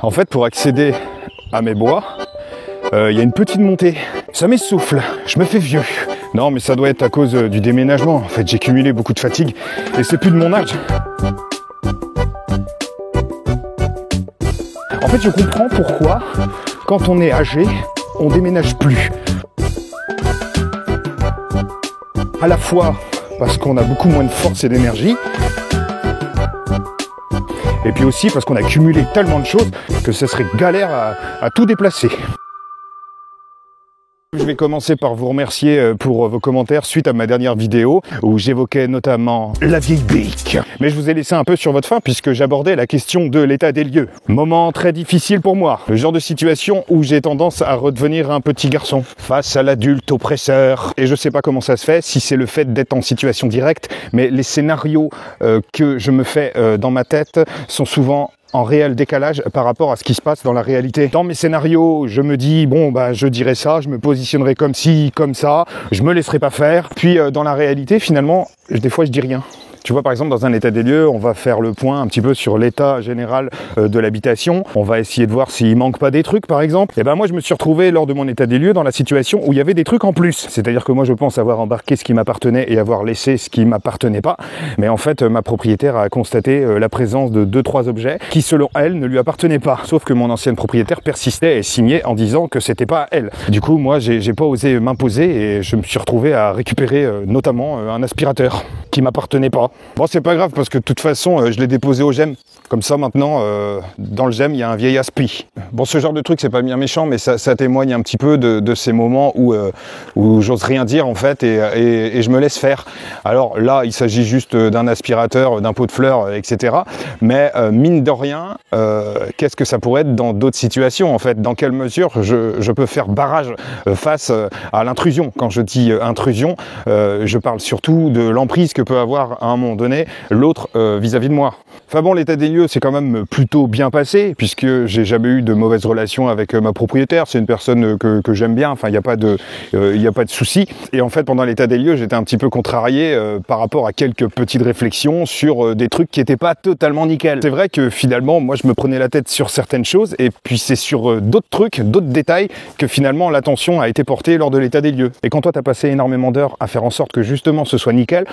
En fait, pour accéder à mes bois, il y a une petite montée. Ça m'essouffle, je me fais vieux. Non, mais ça doit être à cause du déménagement. En fait, j'ai cumulé beaucoup de fatigue et c'est plus de mon âge. En fait, je comprends pourquoi, quand on est âgé, on déménage plus. À la fois parce qu'on a beaucoup moins de force et d'énergie, et puis aussi parce qu'on a cumulé tellement de choses que ce serait galère à tout déplacer. Je vais commencer par vous remercier pour vos commentaires suite à ma dernière vidéo où j'évoquais notamment la vieille brique. Mais je vous ai laissé un peu sur votre faim puisque j'abordais la question de l'état des lieux. Moment très difficile pour moi. Le genre de situation où j'ai tendance à redevenir un petit garçon face à l'adulte oppresseur. Et je sais pas comment ça se fait, si c'est le fait d'être en situation directe, mais les scénarios que je me fais dans ma tête sont souvent en réel décalage par rapport à ce qui se passe dans la réalité. Dans mes scénarios, je me dis, bon, bah, je dirais ça, je me positionnerai comme ci, comme ça, je me laisserai pas faire. Puis, dans la réalité, finalement, des fois, je dis rien. Tu vois, par exemple, dans un état des lieux, on va faire le point un petit peu sur l'état général de l'habitation. On va essayer de voir s'il manque pas des trucs, par exemple. Et ben moi, je me suis retrouvé lors de mon état des lieux dans la situation où il y avait des trucs en plus. C'est-à-dire que moi, je pense avoir embarqué ce qui m'appartenait et avoir laissé ce qui m'appartenait pas. Mais en fait, ma propriétaire a constaté la présence de 2-3 objets qui, selon elle, ne lui appartenaient pas. Sauf que mon ancienne propriétaire persistait et signait en disant que c'était pas à elle. Du coup, moi, j'ai pas osé m'imposer et je me suis retrouvé à récupérer notamment un aspirateur qui m'appartenait pas. Bon, c'est pas grave parce que de toute façon, je l'ai déposé au GEM. Comme ça, maintenant, dans le GEM, il y a un vieil aspi. Bon, ce genre de truc, c'est pas bien méchant, mais ça témoigne un petit peu de ces moments où j'ose rien dire, en fait, et je me laisse faire. Alors là, il s'agit juste d'un aspirateur, d'un pot de fleurs, etc. Mais mine de rien, qu'est-ce que ça pourrait être dans d'autres situations, en fait? Dans quelle mesure je peux faire barrage face à l'intrusion? Quand je dis intrusion, je parle surtout de l'emprise que peut avoir à un moment donné l'autre vis-à-vis de moi. Enfin bon, l'état des lieux, c'est quand même plutôt bien passé, puisque j'ai jamais eu de mauvaises relations avec ma propriétaire. C'est une personne que j'aime bien, enfin, il n'y a pas de souci. Et en fait, pendant l'état des lieux, j'étais un petit peu contrarié par rapport à quelques petites réflexions sur des trucs qui n'étaient pas totalement nickel. C'est vrai que finalement, moi, je me prenais la tête sur certaines choses, et puis c'est sur d'autres trucs, d'autres détails, que finalement, l'attention a été portée lors de l'état des lieux. Et quand toi, t'as passé énormément d'heures à faire en sorte que justement ce soit nickel,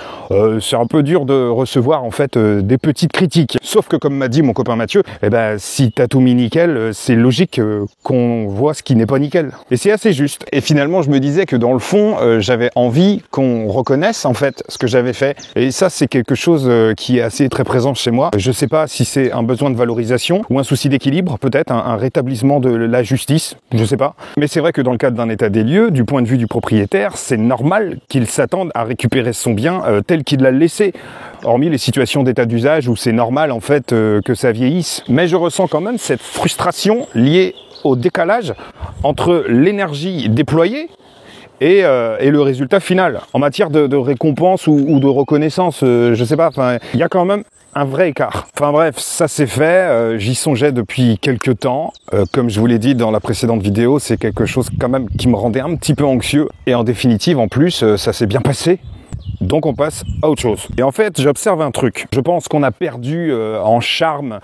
c'est un peu dur de recevoir en fait des petites critiques. Sauf que comme m'a dit mon copain Mathieu, eh ben si t'as tout mis nickel, c'est logique qu'on voit ce qui n'est pas nickel. Et c'est assez juste. Et finalement, je me disais que dans le fond, j'avais envie qu'on reconnaisse en fait ce que j'avais fait. Et ça, c'est quelque chose qui est assez très présent chez moi. Je sais pas si c'est un besoin de valorisation ou un souci d'équilibre, peut-être un rétablissement de la justice, je sais pas. Mais c'est vrai que dans le cadre d'un état des lieux, du point de vue du propriétaire, c'est normal qu'il s'attende à récupérer son bien tel qu'il l'a laissé. Hormis les situations d'état d'usage où c'est normal en fait que ça vieillisse. Mais je ressens quand même cette frustration liée au décalage entre l'énergie déployée et le résultat final. En matière de récompense ou de reconnaissance, je sais pas, enfin, il y a quand même un vrai écart. Enfin bref, ça c'est fait, j'y songeais depuis quelques temps. Comme je vous l'ai dit dans la précédente vidéo, c'est quelque chose quand même qui me rendait un petit peu anxieux. Et en définitive, en plus, ça s'est bien passé. Donc on passe à autre chose. Et en fait, j'observe un truc. Je pense qu'on a perdu en charme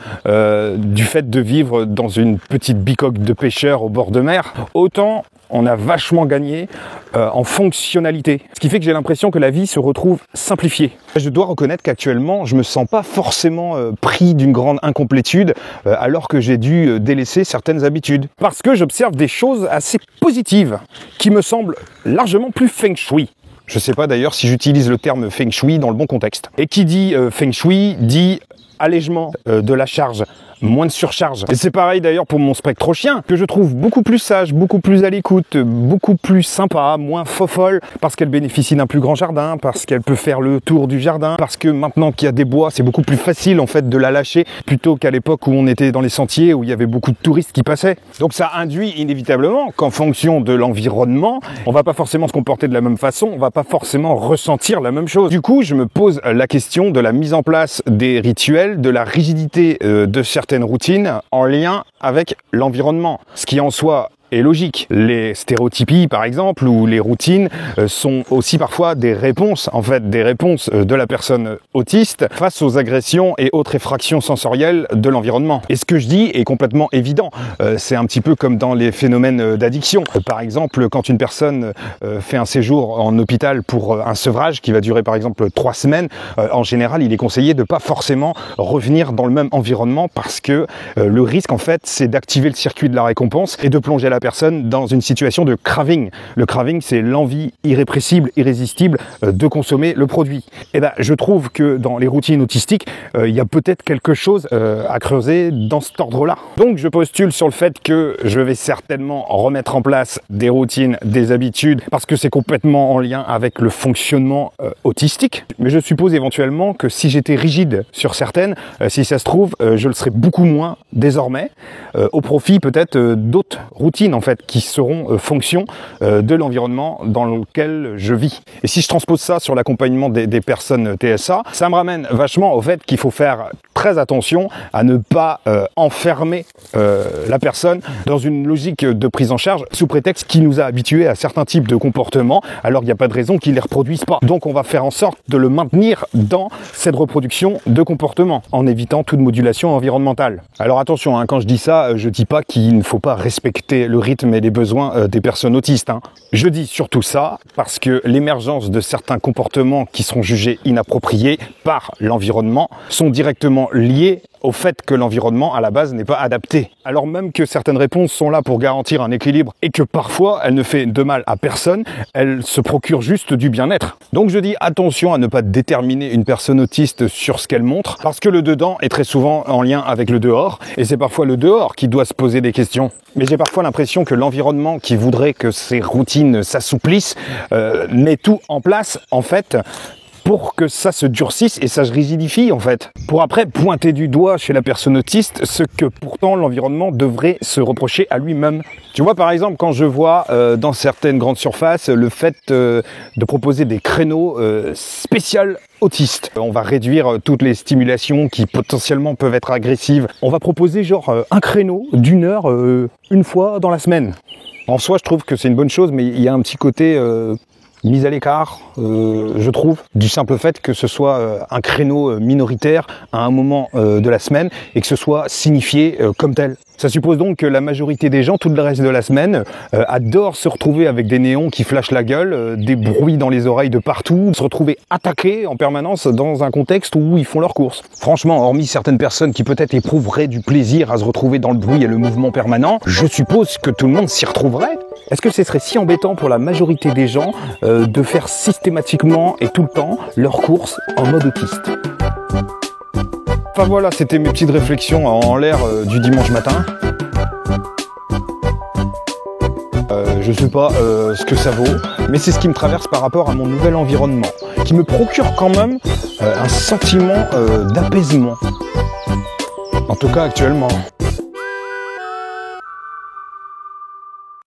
du fait de vivre dans une petite bicoque de pêcheur au bord de mer. Autant on a vachement gagné en fonctionnalité. Ce qui fait que j'ai l'impression que la vie se retrouve simplifiée. Je dois reconnaître qu'actuellement, je me sens pas forcément pris d'une grande incomplétude alors que j'ai dû délaisser certaines habitudes. Parce que j'observe des choses assez positives qui me semblent largement plus feng shui. Je ne sais pas d'ailleurs si j'utilise le terme feng shui dans le bon contexte. Et qui dit feng shui dit allègement de la charge, moins de surcharge. Et c'est pareil d'ailleurs pour mon spectrochien, que je trouve beaucoup plus sage, beaucoup plus à l'écoute, beaucoup plus sympa, moins fofolle, parce qu'elle bénéficie d'un plus grand jardin, parce qu'elle peut faire le tour du jardin, parce que maintenant qu'il y a des bois, c'est beaucoup plus facile en fait de la lâcher, plutôt qu'à l'époque où on était dans les sentiers, où il y avait beaucoup de touristes qui passaient. Donc ça induit inévitablement qu'en fonction de l'environnement, on va pas forcément se comporter de la même façon, on va pas forcément ressentir la même chose. Du coup, je me pose la question de la mise en place des rituels, de la rigidité de certaines routines en lien avec l'environnement. Ce qui en soi est logique. Les stéréotypies, par exemple, ou les routines sont aussi parfois des réponses, en fait, des réponses de la personne autiste face aux agressions et autres effractions sensorielles de l'environnement. Et ce que je dis est complètement évident. C'est un petit peu comme dans les phénomènes d'addiction. Par exemple, quand une personne fait un séjour en hôpital pour un sevrage qui va durer par exemple 3 semaines, en général, il est conseillé de ne pas forcément revenir dans le même environnement parce que le risque, en fait, c'est d'activer le circuit de la récompense et de plonger la personne dans une situation de craving. Le craving, c'est l'envie irrépressible, irrésistible de consommer le produit. Et ben, je trouve que dans les routines autistiques, il y a peut-être quelque chose à creuser dans cet ordre-là. Donc, je postule sur le fait que je vais certainement remettre en place des routines, des habitudes, parce que c'est complètement en lien avec le fonctionnement autistique. Mais je suppose éventuellement que si j'étais rigide sur certaines, si ça se trouve, je le serais beaucoup moins désormais, au profit peut-être d'autres routines en fait qui seront fonction de l'environnement dans lequel je vis. Et si je transpose ça sur l'accompagnement des personnes TSA, ça me ramène vachement au fait qu'il faut faire très attention à ne pas enfermer la personne dans une logique de prise en charge sous prétexte qu'il nous a habitués à certains types de comportements alors qu'il n'y a pas de raison qu'ils les reproduisent pas. Donc on va faire en sorte de le maintenir dans cette reproduction de comportement en évitant toute modulation environnementale. Alors attention, quand je dis ça, je dis pas qu'il ne faut pas respecter le rythme et les besoins des personnes autistes. Je dis surtout ça parce que l'émergence de certains comportements qui seront jugés inappropriés par l'environnement sont directement liés au fait que l'environnement à la base n'est pas adapté. Alors même que certaines réponses sont là pour garantir un équilibre et que parfois elle ne fait de mal à personne, elle se procure juste du bien-être. Donc je dis attention à ne pas déterminer une personne autiste sur ce qu'elle montre parce que le dedans est très souvent en lien avec le dehors et c'est parfois le dehors qui doit se poser des questions. Mais j'ai parfois l'impression que l'environnement qui voudrait que ces routines s'assouplissent met tout en place en fait pour que ça se durcisse et ça se rigidifie en fait. Pour après pointer du doigt chez la personne autiste ce que pourtant l'environnement devrait se reprocher à lui-même. Tu vois par exemple quand je vois dans certaines grandes surfaces le fait de proposer des créneaux spécial autistes. On va réduire toutes les stimulations qui potentiellement peuvent être agressives. On va proposer genre un créneau d'1 heure une fois dans la semaine. En soi je trouve que c'est une bonne chose mais il y a un petit côté mise à l'écart, je trouve, du simple fait que ce soit un créneau minoritaire à un moment de la semaine et que ce soit signifié comme tel. Ça suppose donc que la majorité des gens, tout le reste de la semaine, adorent se retrouver avec des néons qui flashent la gueule, des bruits dans les oreilles de partout, se retrouver attaqués en permanence dans un contexte où ils font leurs courses. Franchement, hormis certaines personnes qui peut-être éprouveraient du plaisir à se retrouver dans le bruit et le mouvement permanent, je suppose que tout le monde s'y retrouverait. Est-ce que ce serait si embêtant pour la majorité des gens de faire systématiquement et tout le temps leurs courses en mode autiste ? Enfin voilà, c'était mes petites réflexions en l'air du dimanche matin. Je sais pas ce que ça vaut, mais c'est ce qui me traverse par rapport à mon nouvel environnement, qui me procure quand même un sentiment d'apaisement. En tout cas actuellement.